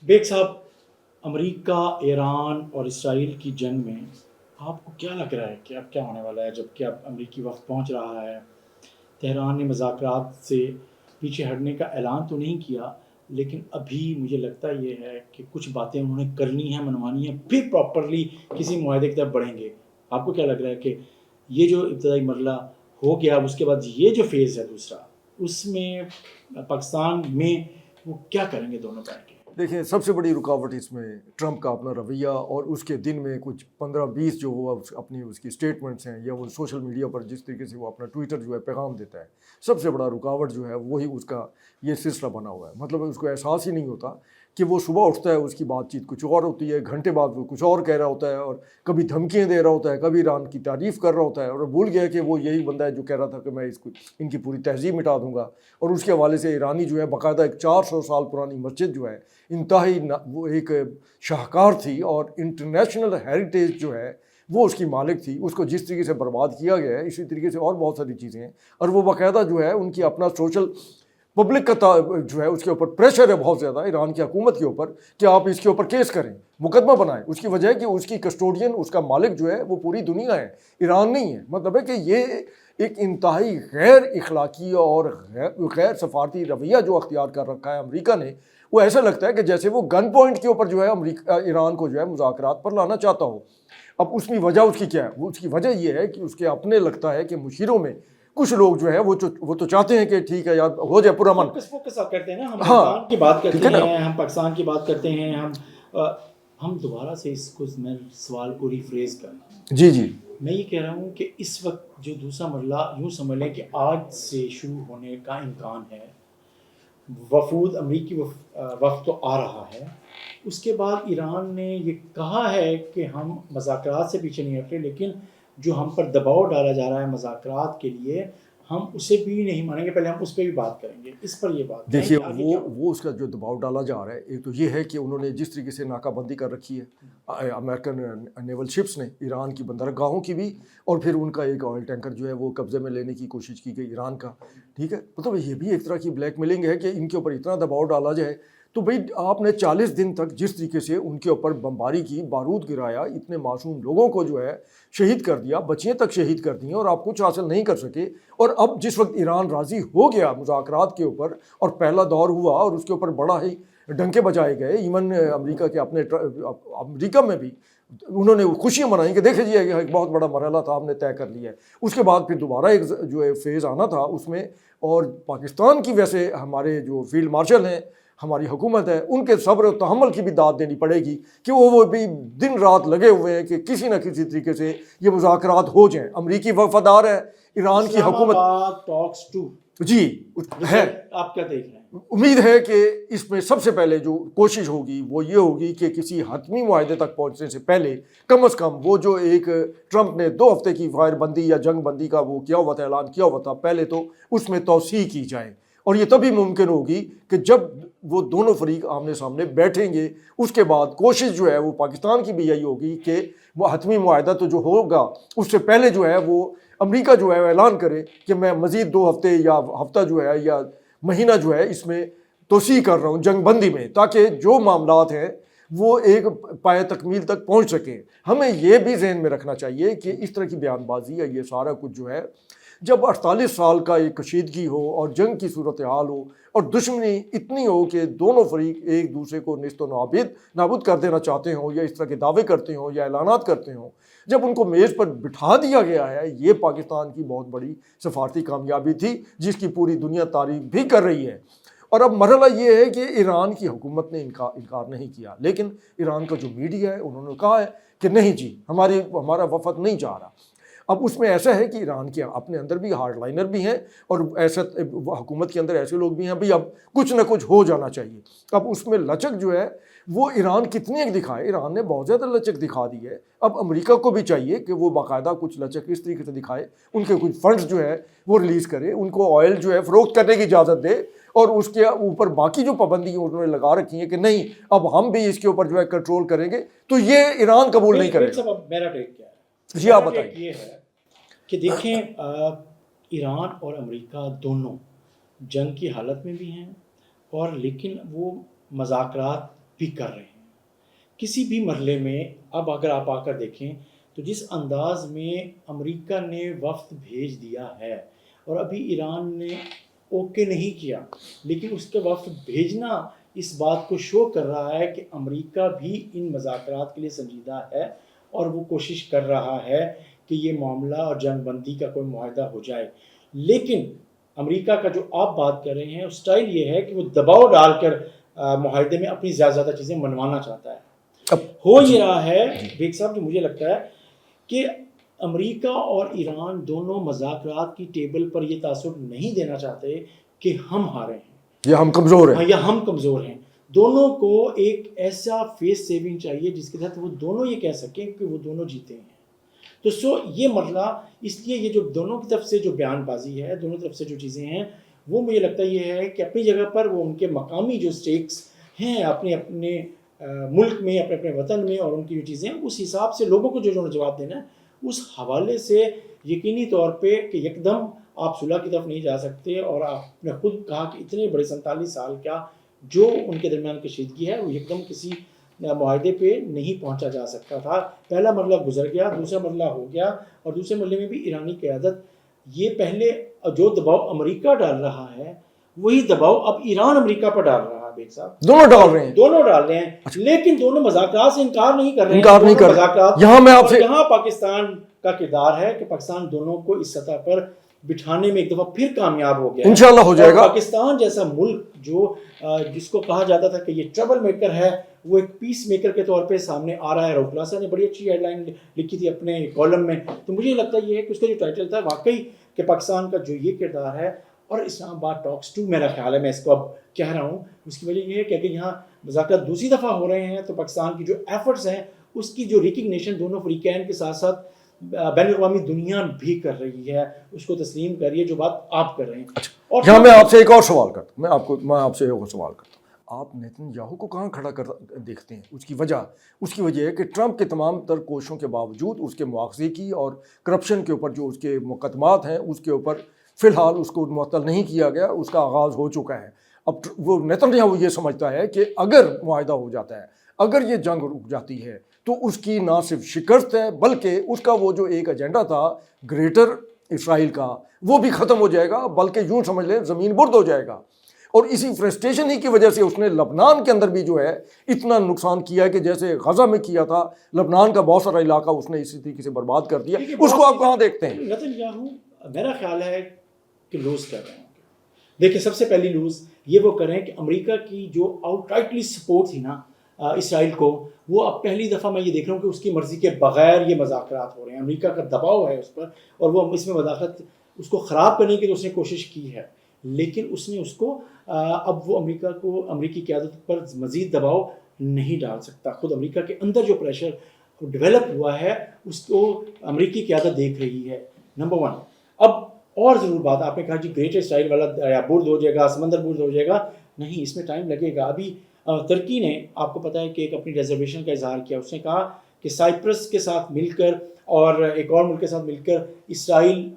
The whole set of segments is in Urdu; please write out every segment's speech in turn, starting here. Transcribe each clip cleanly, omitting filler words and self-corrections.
بیگ صاحب، امریکہ، ایران اور اسرائیل کی جنگ میں آپ کو کیا لگ رہا ہے کہ اب کیا ہونے والا ہے؟ جب کہ اب امریکی وقت پہنچ رہا ہے، تہران نے مذاکرات سے پیچھے ہٹنے کا اعلان تو نہیں کیا، لیکن ابھی مجھے لگتا یہ ہے کہ کچھ باتیں انہوں نے کرنی ہیں، منوانی ہیں، پھر پراپرلی کسی معاہدے کی طرف بڑھیں گے۔ آپ کو کیا لگ رہا ہے کہ یہ جو ابتدائی مرحلہ ہو گیا، اس کے بعد یہ جو فیز ہے دوسرا، اس میں پاکستان میں وہ کیا کریں گے دونوں بیٹھ کے؟ دیکھیں، سب سے بڑی رکاوٹ اس میں ٹرمپ کا اپنا رویہ، اور اس کے دن میں کچھ 15-20 جو وہ اپنی اس کی سٹیٹمنٹس ہیں، یا وہ سوشل میڈیا پر جس طریقے سے وہ اپنا ٹویٹر جو ہے پیغام دیتا ہے، سب سے بڑا رکاوٹ جو ہے وہی اس کا یہ سلسلہ بنا ہوا ہے۔ مطلب اس کو احساس ہی نہیں ہوتا کہ وہ صبح اٹھتا ہے، اس کی بات چیت کچھ اور ہوتی ہے، گھنٹے بعد وہ کچھ اور کہہ رہا ہوتا ہے، اور کبھی دھمکیاں دے رہا ہوتا ہے، کبھی ایران کی تعریف کر رہا ہوتا ہے، اور بھول گیا کہ وہ یہی بندہ ہے جو کہہ رہا تھا کہ میں ان کی پوری تہذیب مٹا دوں گا۔ اور اس کے حوالے سے ایرانی جو ہے باقاعدہ ایک 400 سال پرانی مسجد جو ہے، انتہائی وہ ایک شاہکار تھی اور انٹرنیشنل ہیریٹیج جو ہے وہ اس کی مالک تھی، اس کو جس طریقے سے برباد کیا گیا ہے، اسی طریقے سے اور بہت ساری چیزیں ہیں۔ اور وہ باقاعدہ جو ہے ان کی اپنا سوشل پبلک کا جو ہے اس کے اوپر پریشر ہے بہت زیادہ ایران کی حکومت کے اوپر کہ آپ اس کے اوپر کیس کریں، مقدمہ بنائیں۔ اس کی وجہ ہے کہ اس کی کسٹوڈین، اس کا مالک جو ہے وہ پوری دنیا ہے، ایران نہیں ہے۔ مطلب ہے کہ یہ ایک انتہائی غیر اخلاقی اور غیر سفارتی رویہ جو اختیار کر رکھا ہے امریکہ نے، وہ ایسا لگتا ہے کہ جیسے وہ گن پوائنٹ کے اوپر جو ہے امریکہ ایران کو جو ہے مذاکرات پر لانا چاہتا ہو۔ اب اس کی وجہ اس کی کیا ہے؟ اس کی وجہ یہ ہے کہ اس کے اپنے لگتا ہے کہ مشیروں میں کچھ لوگ جو ہے وہ تو چاہتے ہیں کہ ٹھیک ہے یار ہو جائے پرامن۔ فوکس آپ کرتے ہیں نا، ہم ہاں ایران کی بات ٹھیک کرتے ہے نا۔ ہیں، ہم پاکستان کی بات کرتے ہیں، ہم دوبارہ سے اس کو میں سوال کو ریفریز کرنا، جی جی میں یہ کہہ رہا ہوں کہ اس وقت جو دوسرا مرحلہ یوں سمجھ لیں کہ آج سے شروع ہونے کا امکان ہے، وفود امریکی وفد تو آ رہا ہے، اس کے بعد ایران نے یہ کہا ہے کہ ہم مذاکرات سے پیچھے نہیں ہٹ رہے، لیکن جو ہم پر دباؤ ڈالا جا رہا ہے مذاکرات کے لیے، ہم اسے بھی نہیں مانیں گے، پہلے ہم اس پہ بھی بات کریں گے۔ اس پر یہ بات کریں دیکھیے، کہ آگے کیا ہوگا۔ وہ اس کا جو دباؤ ڈالا جا رہا ہے، ایک تو یہ ہے کہ انہوں نے جس طریقے سے ناکہ بندی کر رکھی ہے امریکن نیول شپس نے، ایران کی بندرگاہوں کی بھی، اور پھر ان کا ایک آئل ٹینکر جو ہے وہ قبضے میں لینے کی کوشش کی گئی ایران کا، ٹھیک ہے۔ مطلب یہ بھی ایک طرح کی بلیک میلنگ ہے کہ ان کے اوپر اتنا دباؤ ڈالا جائے۔ تو بھئی آپ نے 40 دن تک جس طریقے سے ان کے اوپر بمباری کی، بارود گرایا، اتنے معصوم لوگوں کو جو ہے شہید کر دیا، بچیاں تک شہید کر دیں، اور آپ کچھ حاصل نہیں کر سکے۔ اور اب جس وقت ایران راضی ہو گیا مذاکرات کے اوپر، اور پہلا دور ہوا اور اس کے اوپر بڑا ہی ڈنکے بجائے گئے، ایون امریکہ کے اپنے امریکہ میں بھی انہوں نے خوشیاں منائیں کہ دیکھیں جی ایک بہت بڑا مرحلہ تھا، ہم نے طے کر لیا ہے۔ اس کے بعد پھر دوبارہ ایک جو ہے فیز آنا تھا اس میں، اور پاکستان کی ویسے ہمارے جو فیلڈ مارشل ہیں، ہماری حکومت ہے، ان کے صبر و تحمل کی بھی داد دینی پڑے گی کہ وہ بھی دن رات لگے ہوئے ہیں کہ کسی نہ کسی طریقے سے یہ مذاکرات ہو جائیں۔ امریکی وفادار ہے، ایران کی حکومت ٹاکس ٹو جی ہے۔ آپ کیا دیکھ رہے ہیں؟ امید ہے کہ اس میں سب سے پہلے جو کوشش ہوگی وہ یہ ہوگی کہ کسی حتمی معاہدے تک پہنچنے سے پہلے کم از کم وہ جو ایک ٹرمپ نے 2 ہفتے کی فائر بندی یا جنگ بندی کا وہ کیا ہوا تھا، اعلان کیا ہوا تھا، پہلے تو اس میں توسیع کی جائے۔ اور یہ تبھی ممکن ہوگی کہ جب وہ دونوں فریق آمنے سامنے بیٹھیں گے۔ اس کے بعد کوشش جو ہے وہ پاکستان کی بھی یہی ہوگی کہ وہ حتمی معاہدہ تو جو ہوگا اس سے پہلے جو ہے وہ امریکہ جو ہے اعلان کرے کہ میں مزید 2 ہفتے یا ہفتہ جو ہے یا مہینہ جو ہے اس میں توسیع کر رہا ہوں جنگ بندی میں، تاکہ جو معاملات ہیں وہ ایک پائے تکمیل تک پہنچ سکیں۔ ہمیں یہ بھی ذہن میں رکھنا چاہیے کہ اس طرح کی بیان بازی یا یہ سارا کچھ جو ہے، جب 48 سال کا ایک کشیدگی ہو اور جنگ کی صورتحال ہو اور دشمنی اتنی ہو کہ دونوں فریق ایک دوسرے کو نیست و نابود کر دینا چاہتے ہوں، یا اس طرح کے دعوے کرتے ہوں یا اعلانات کرتے ہوں، جب ان کو میز پر بٹھا دیا گیا ہے، یہ پاکستان کی بہت بڑی سفارتی کامیابی تھی جس کی پوری دنیا تعریف بھی کر رہی ہے۔ اور اب مرحلہ یہ ہے کہ ایران کی حکومت نے انکار نہیں کیا، لیکن ایران کا جو میڈیا ہے انہوں نے کہا ہے کہ نہیں جی ہمارا وفد نہیں جا رہا۔ اب اس میں ایسا ہے کہ ایران کے اپنے اندر بھی ہارڈ لائنر بھی ہیں، اور ایسا حکومت کے اندر ایسے لوگ بھی ہیں بھئی اب کچھ نہ کچھ ہو جانا چاہیے۔ اب اس میں لچک جو ہے وہ ایران کتنی ایک دکھائے، ایران نے بہت زیادہ لچک دکھا دی ہے۔ اب امریکہ کو بھی چاہیے کہ وہ باقاعدہ کچھ لچک اس طریقے سے دکھائے، ان کے کچھ فنڈز جو ہے وہ ریلیز کرے، ان کو آئل جو ہے فروخت کرنے کی اجازت دے، اور اس کے اوپر باقی جو پابندی انہوں نے لگا رکھی ہیں کہ نہیں اب ہم بھی اس کے اوپر جو ہے کنٹرول کریں گے، تو یہ ایران قبول نہیں کرے گا۔ میرا ٹیک کیا ہے؟ جی آپ بتائیے۔ یہ ہے کہ دیکھیں، ایران اور امریکہ دونوں جنگ کی حالت میں بھی ہیں، اور لیکن وہ مذاکرات بھی کر رہے ہیں. کسی بھی مرحلے میں اب اگر آپ آ کر دیکھیں تو جس انداز میں امریکہ نے وفد بھیج دیا ہے، اور ابھی ایران نے اوکے نہیں کیا، لیکن اس کے وفد بھیجنا اس بات کو شو کر رہا ہے کہ امریکہ بھی ان مذاکرات کے لیے سنجیدہ ہے، اور وہ کوشش کر رہا ہے کہ یہ معاملہ اور جنگ بندی کا کوئی معاہدہ ہو جائے. لیکن امریکہ کا جو آپ بات کر رہے ہیں اس سٹائل یہ ہے کہ وہ دباؤ ڈال کر معاہدے میں اپنی زیادہ چیزیں منوانا چاہتا ہے. ہو یہ رہا ہے بیگ صاحب کہ مجھے لگتا ہے کہ امریکہ اور ایران دونوں مذاکرات کی ٹیبل پر یہ تاثر نہیں دینا چاہتے کہ ہم ہارے ہیں یا ہم کمزور ہیں، یا ہم کمزور ہیں. دونوں کو ایک ایسا فیس سیونگ چاہیے جس کے تحت وہ دونوں یہ کہہ سکیں کہ وہ دونوں جیتے ہیں. تو یہ مرحلہ اس لیے یہ جو دونوں کی طرف سے جو بیان بازی ہے، دونوں طرف سے جو چیزیں ہیں، وہ مجھے لگتا ہے یہ ہے کہ اپنی جگہ پر وہ ان کے مقامی جو سٹیکس ہیں اپنے اپنے ملک میں، اپنے اپنے وطن میں، اور ان کی جو چیزیں اس حساب سے لوگوں کو جو جواب دینا ہے اس حوالے سے یقینی طور پہ کہ یکدم آپ صلح کی طرف نہیں جا سکتے. اور آپ نے خود کہا کہ اتنے بڑے 47 سال کا جو ان کے درمیان کشیدگی ہے وہ یکدم کسی معاہدے پہ نہیں پہنچا جا سکتا تھا. پہلا مرحلہ گزر گیا، دوسرا مرحلہ ہو گیا، اور دوسرے مرحلے میں بھی ایرانی قیادت یہ پہلے جو دباؤ امریکہ ڈال رہا ہے وہی دباؤ اب ایران امریکہ پر ڈال رہا ہے. بیگ صاحب دونوں ڈال رہے ہیں، لیکن دونوں مذاکرات سے انکار نہیں کر رہے ہیں. یہاں میں آپ سے یہاں پاکستان کا کردار ہے کہ پاکستان دونوں کو اس سطح پر بٹھانے میں ایک دفعہ پھر کامیاب ہو گیا، انشاءاللہ ہو جائے گا. پاکستان جیسا ملک جو جس کو کہا جاتا تھا کہ یہ ٹربل میکر ہے، وہ ایک پیس میکر کے طور پہ سامنے آ رہا ہے. روپلاسا نے بڑی اچھی ہیڈ لائن لکھی تھی اپنے کالم میں. تو مجھے لگتا ہے یہ ہے کہ اس کا جو ٹائٹل تھا واقعی کہ پاکستان کا جو یہ کردار ہے، اور اسلام آباد ٹاکس 2 میرا خیال ہے، میں اس کو اب کہہ رہا ہوں، اس کی وجہ یہ ہے کہ اگر یہاں مذاکرات دوسری دفعہ ہو رہے ہیں تو پاکستان کی جو ایفرٹس ہیں اس کی جو ریکگنیشن دونوں فریقین کے ساتھ ساتھ بین الاقوامی دنیا بھی کر رہی ہے، اس کو تسلیم کریے جو بات آپ کر رہے ہیں. اور یہاں میں آپ سے ایک اور سوال کرتا ہوں، میں آپ سے ایک اور سوال کرتا ہوں. آپ نیتن یاہو کو کہاں کھڑا کر دیکھتے ہیں؟ اس کی وجہ ہے کہ ٹرمپ کے تمام تر کوششوں کے باوجود اس کے مواخذے کی اور کرپشن کے اوپر جو اس کے مقدمات ہیں اس کے اوپر فی الحال اس کو معطل نہیں کیا گیا. اس کا آغاز ہو چکا ہے. اب وہ نیتن یاہو یہ سمجھتا ہے کہ اگر معاہدہ ہو جاتا ہے، اگر یہ جنگ رک جاتی ہے تو اس کی نہ صرف شکست ہے بلکہ اس کا وہ جو ایک ایجنڈا تھا گریٹر اسرائیل کا وہ بھی ختم ہو جائے گا، بلکہ یوں سمجھ لیں زمین برد ہو جائے گا. اور اسی فرسٹریشن ہی کی وجہ سے اس نے لبنان کے اندر بھی جو ہے اتنا نقصان کیا ہے کہ جیسے غزہ میں کیا تھا، لبنان کا بہت سارا علاقہ اس نے اسی طریقے سے برباد کر دیا. اس کو آپ کہاں دیکھتے ہیں؟ نیتن یاہو میرا خیال ہے کہ لوز کر رہے ہیں. دیکھیں سب سے پہلی لوز یہ وہ کریں کہ امریکہ کی جو آؤٹ رائٹلی سپورٹ تھی نا اسرائیل کو، وہ اب پہلی دفعہ میں یہ دیکھ رہا ہوں کہ اس کی مرضی کے بغیر یہ مذاکرات ہو رہے ہیں. امریکہ کا دباؤ ہے اس پر، اور وہ اس میں مداخلت اس کو خراب کرنے کی تو اس نے کوشش کی ہے، لیکن اس نے اس کو اب وہ امریکہ کو امریکی قیادت پر مزید دباؤ نہیں ڈال سکتا. خود امریکہ کے اندر جو پریشر ڈیولپ ہوا ہے اس کو امریکی قیادت دیکھ رہی ہے. نمبر 1. اب اور ضرور بات آپ نے کہا جی گریٹر اسرائیل والا یا برد ہو جائے گا، سمندر برد ہو جائے گا. نہیں، اس میں ٹائم لگے گا. ابھی ترکی نے آپ کو پتہ ہے کہ ایک اپنی ریزرویشن کا اظہار کیا. اس نے کہا کہ سائپرس کے ساتھ مل کر اور ایک اور ملک کے ساتھ مل کر اسرائیل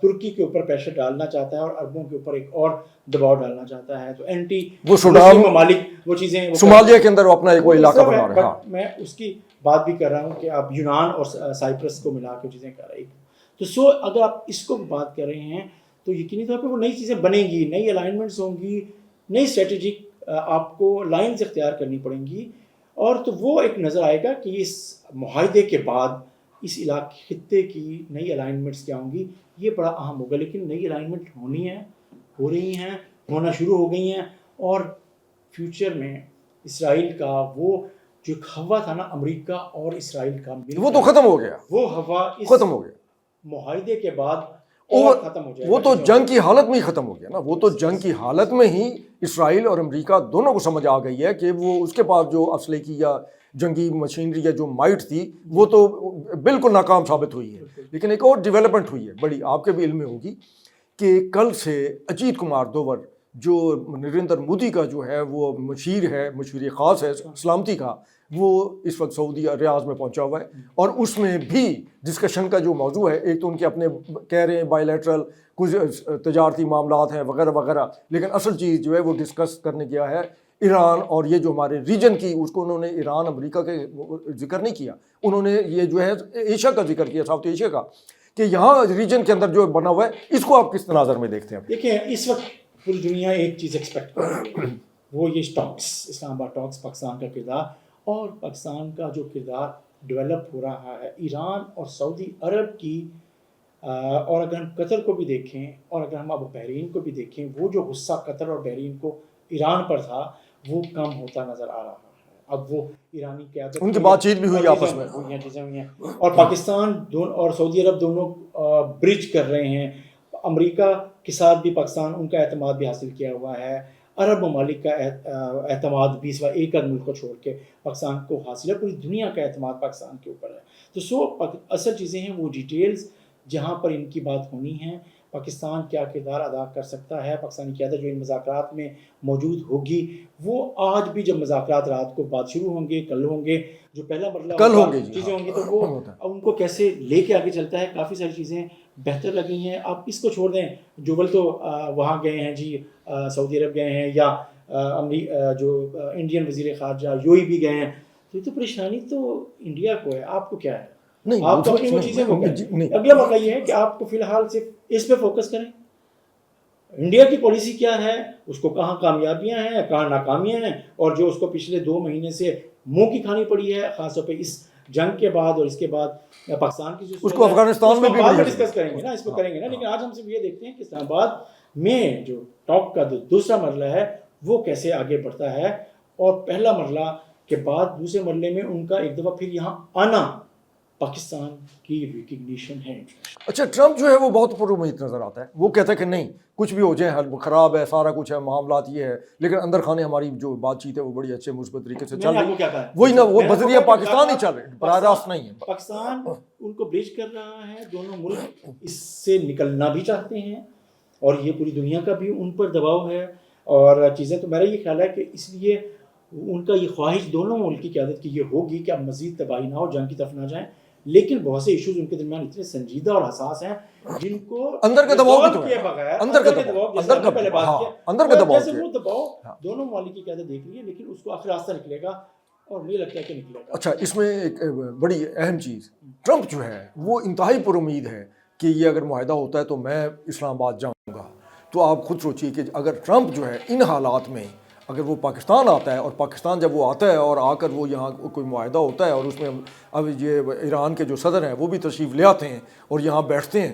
ترکی کے اوپر پریشر ڈالنا چاہتا ہے اور عربوں کے اوپر ایک اور دباؤ ڈالنا چاہتا ہے. تو اینٹی وہ سوڈان ممالک وہ چیزیں صومالیہ کے اندر اپنا ایک علاقہ بنا رہے ہیں. میں اس کی بات بھی کر رہا ہوں کہ آپ یونان اور سائپرس کو ملا کے چیزیں کر رہے ہیں. تو اگر آپ اس کو بات کر رہے ہیں تو یقینی طور پہ وہ نئی چیزیں بنیں گی، نئی الائنمنٹس ہوں گی، نئی اسٹریٹجک آپ کو لائنز اختیار کرنی پڑیں گی. اور تو وہ ایک نظر آئے گا کہ اس معاہدے کے بعد اس علاقے خطے کی نئی الائنمنٹس کیا ہوں گی. یہ بڑا اہم ہوگا. لیکن نئی الائنمنٹ ہونی ہے، ہو رہی ہیں، ہونا شروع ہو گئی ہیں. اور فیوچر میں اسرائیل کا وہ جو ہوا تھا نا امریکہ اور اسرائیل کا وہ تو ختم ہو گیا. وہ ہوا ختم ہو گیا معاہدے کے بعد ختم ہو جائے گا. وہ تو جنگ کی حالت میں ہی ختم ہو گیا نا. وہ تو جنگ کی حالت میں ہی اسرائیل اور امریکہ دونوں کو سمجھ آ گئی ہے کہ وہ اس کے پاس جو اسلحے کی یا جنگی مشینری یا جو مائٹ تھی وہ تو بالکل ناکام ثابت ہوئی ہے. لیکن ایک اور ڈیولپمنٹ ہوئی ہے بڑی، آپ کے بھی علم میں ہوگی کہ کل سے اجیت کمار دوور جو نریندر مودی کا جو ہے وہ مشیر خاص ہے سلامتی کا، وہ اس وقت سعودی ریاض میں پہنچا ہوا ہے. اور اس میں بھی ڈسکشن کا جو موضوع ہے، ایک تو ان کے اپنے کہہ رہے ہیں بائی لیٹرل کچھ تجارتی معاملات ہیں وغیرہ وغیرہ، لیکن اصل چیز جو ہے وہ ڈسکس کرنے گیا ہے ایران اور یہ جو ہمارے ریجن کی، اس کو انہوں نے ایران امریکہ کے ذکر نہیں کیا، انہوں نے یہ جو ہے ایشیا کا ذکر کیا، ساؤتھ ایشیا کا، کہ یہاں ریجن کے اندر جو بنا ہوا ہے اس کو آپ کس تناظر میں دیکھتے ہیں؟ دیکھیں اس وقت پوری دنیا ایک چیز ایکسپیکٹ کر رہی ہے، وہ یہ ٹاکس، اسلام آباد ٹاکس، پاکستان کا کردار، اور پاکستان کا جو کردار ڈیولپ ہو رہا ہے ایران اور سعودی عرب کی، اور اگر ہم قطر کو بھی دیکھیں اور اگر ہم اب بحرین کو بھی دیکھیں، وہ جو غصہ قطر اور بحرین کو ایران پر تھا وہ کم ہوتا نظر آ رہا ہے۔ اب وہ ایرانی قیادت، ان کی بات چیت بھی ہوئی آپس میں، چیزیں ہوئی ہیں، اور پاکستان اور سعودی عرب دونوں برج کر رہے ہیں۔ امریکہ کے ساتھ بھی پاکستان ان کا اعتماد بھی حاصل کیا ہوا ہے، عرب ممالک کا اعتماد بھی اس وقت ایک آدھ ملک کو چھوڑ کے پاکستان کو حاصل ہے، پوری دنیا کا اعتماد پاکستان کے اوپر ہے۔ تو اصل چیزیں ہیں وہ ڈیٹیلز جہاں پر ان کی بات ہونی ہے، پاکستان کیا کردار ادا کر سکتا ہے، پاکستانی قیادت جو ان مذاکرات میں موجود ہوگی، وہ آج بھی جب مذاکرات رات کو بات شروع ہوں گے، کل ہوں گے، جو پہلا مرحلہ کل ہوں گے چیزیں ہوں گی، تو وہ ان کو کیسے لے کے آگے چلتا ہے۔ کافی ساری چیزیں بہتر لگی ہیں۔ آپ اس کو چھوڑ دیں، جوبل تو وہاں گئے ہیں جی، سعودی عرب گئے ہیں، یا جو انڈین وزیر خارجہ یوئی بھی گئے ہیں، تو یہ تو پریشانی تو انڈیا کو ہے، آپ کو کیا ہے؟ نہیں، آپ تو اپنی وہ چیزیں کو کریں۔ اگلا موقع یہ ہے کہ آپ کو فی الحال صرف اس پہ فوکس کریں، انڈیا کی پالیسی کیا ہے، اس کو کہاں کامیابیاں ہیں، کہاں ناکامیاں ہیں، اور جو اس کو پچھلے 2 مہینے سے منہ کی کھانی پڑی ہے، خاص طور پہ اس جنگ کے بعد اور اس کے بعد پاکستان کی، اس کو افغانستان میں بھی بعد میں ڈسکس کریں گے نا، اس کو کریں گے نا، لیکن آج ہم صرف یہ دیکھتے ہیں کہ اسلام آباد میں جو ٹاک کا دوسرا مرحلہ ہے وہ کیسے آگے بڑھتا ہے، اور پہلا مرحلہ کے بعد دوسرے مرحلے میں ان کا ایک دفعہ پھر یہاں آنا پاکستان کی ریکگنیشن ہے۔ اچھا، ٹرمپ جو ہے وہ بہت پر امید نظر آتا ہے، وہ کہتا ہے کہ نہیں کچھ بھی ہو جائے، خراب ہے سارا کچھ ہے، معاملات یہ ہے، لیکن اندر خانے ہماری جو بات چیت ہے وہ بڑی اچھے مثبت طریقے سے چل رہی ہے، وہی نا، وہ بذریعہ پاکستان ہی چل رہے، براہ راست نہیں ہے۔ پاکستان ان کو برج کر رہا ہے، دونوں ملک اس سے نکلنا بھی چاہتے ہیں، اور یہ پوری دنیا کا بھی ان پر دباؤ ہے اور چیزیں، تو میرا یہ خیال ہے کہ اس لیے ان کا یہ خواہش دونوں ملک کی قیادت کی یہ ہوگی کہ اب مزید تباہی نہ ہو، جنگ کی طرف نہ جائیں، لیکن بہت سے ایشوز ان کے درمیان اتنے سنجیدہ اور حساس ہیں جن کو اندر کا دباؤ بھی تو ہے، اندر کا دباؤ، جیسے پہلے بات کیا، اندر کا دباؤ، جیسے وہ دباؤ دونوں ممالک کی قیادت دیکھ رہی ہے، لیکن اس کو آخر راستہ نکلے گا، اور مجھے لگتا ہے کہ نکلے گا۔ اچھا، اس میں ایک بڑی اہم چیز، ٹرمپ جو ہے وہ انتہائی پر امید ہے کہ یہ اگر معاہدہ ہوتا ہے تو میں اسلام آباد جاؤں گا، تو آپ خود سوچیے کہ اگر ٹرمپ جو ہے ان حالات میں اگر وہ پاکستان آتا ہے، اور پاکستان جب وہ آتا ہے اور آ کر وہ یہاں کوئی معاہدہ ہوتا ہے، اور اس میں اب یہ ایران کے جو صدر ہیں وہ بھی تشریف لے آتے ہیں اور یہاں بیٹھتے ہیں،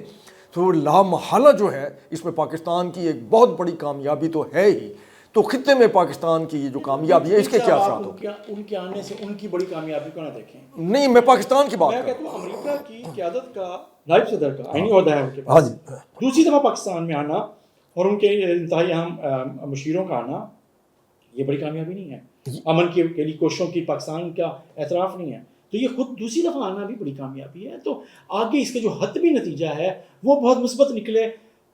تو لامحالہ جو ہے اس میں پاکستان کی ایک بہت بڑی کامیابی تو ہے ہی، تو خطے میں پاکستان کی یہ جو کامیابی ہے اس کے کیا اثرات ہوتے ہیں؟ ان کے آنے سے ان کی بڑی کامیابی کو نہ دیکھیں، نہیں، میں پاکستان کی بات میں کر کہتا ہوں امریکہ کی قیادت کا، نائب صدر کا آئینی عہدہ ہے ان کے پاس، دوسری دفعہ پاکستان میں آنا اور ان کے انتہائی اہم مشیروں کا آنا، یہ بڑی کامیابی نہیں ہے؟ امن کے لیے کوششوں کی پاکستان کا اعتراف نہیں ہے، تو یہ خود دوسری دفعہ آنا بھی بڑی کامیابی ہے۔ تو آگے اس کے جو حتمی نتیجہ ہے وہ بہت مثبت نکلے،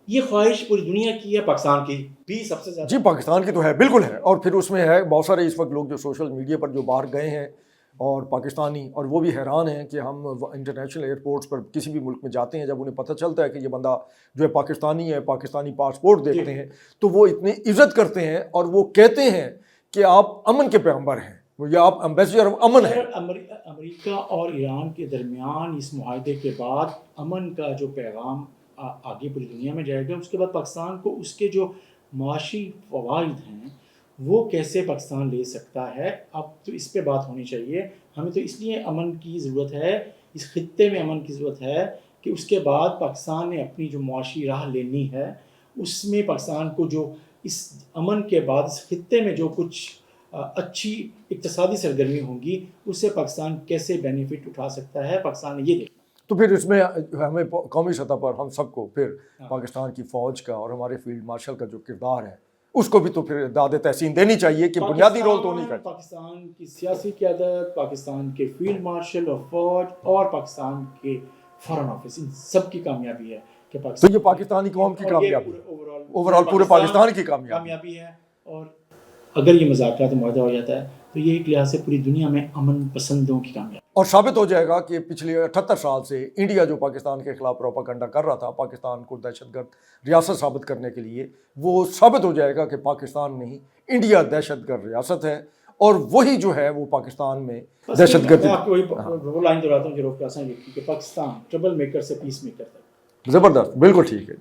یہ خواہش پوری دنیا کی ہے، پاکستان کی بھی سب سے زیادہ۔ جی، پاکستان کی تو ہے، بالکل ہے، اور پھر اس میں ہے بہت سارے اس وقت لوگ جو سوشل میڈیا پر جو باہر گئے ہیں اور پاکستانی، اور وہ بھی حیران ہیں کہ ہم انٹرنیشنل ایئرپورٹس پر کسی بھی ملک میں جاتے ہیں، جب انہیں پتہ چلتا ہے کہ یہ بندہ جو ہے پاکستانی ہے، پاکستانی پاسپورٹ دیکھتے ہیں تو وہ اتنی عزت کرتے ہیں، اور وہ کہتے ہیں کہ آپ امن کے پیغمبر ہیں، یا آپ ایمبیسڈر آف امن ہیں۔ امریکہ اور ایران کے درمیان اس معاہدے کے بعد امن کا جو پیغام آگے پوری دنیا میں جائے گا، اس کے بعد پاکستان کو اس کے جو معاشی فوائد ہیں وہ کیسے پاکستان لے سکتا ہے، اب تو اس پہ بات ہونی چاہیے۔ ہمیں تو اس لیے امن کی ضرورت ہے، اس خطے میں امن کی ضرورت ہے کہ اس کے بعد پاکستان نے اپنی جو معاشی راہ لینی ہے، اس میں پاکستان کو جو اس امن کے بعد اس خطے میں جو کچھ اچھی اقتصادی سرگرمی ہوں گی، اس سے پاکستان کیسے بینیفٹ اٹھا سکتا ہے، پاکستان نے یہ دیکھنا۔ تو پھر اس میں ہمیں قومی سطح پر ہم سب کو پھر پاکستان کی فوج کا اور ہمارے فیلڈ مارشل کا جو کردار ہے اس کو بھی تو پھر داد تحسین دینی چاہیے کہ بنیادی رول تو نہیں کرتا۔ پاکستان کی سیاسی قیادت، پاکستان کے فیلڈ مارشل اور فوج، اور پاکستان کے فارن آفس، ان سب کی کامیابی ہے کہ تو یہ پاکستانی قوم کی کامیابی، اوورال پورے پاکستان کی کامیابی ہے۔ اور اگر یہ مذاکرات معاہدہ ہو جاتا ہے تو یہ ایک لحاظ سے پوری دنیا میں امن پسندوں کی کامیابی. اور ثابت ہو جائے گا کہ پچھلے 78 سال سے انڈیا جو پاکستان کے خلاف پروپیگنڈا کر رہا تھا پاکستان کو دہشت گرد ریاست ثابت کرنے کے لیے، وہ ثابت ہو جائے گا کہ پاکستان نہیں، انڈیا دہشت گرد ریاست ہے، اور وہی جو ہے وہ پاکستان میں دہشت گردی. میں آپ کو وہی لائن دہراتا ہوں جو روف کلاساں لکھی کہ پاکستان ٹربل میکر سے پیس میکر تک. زبردست، بالکل ٹھیک ہے.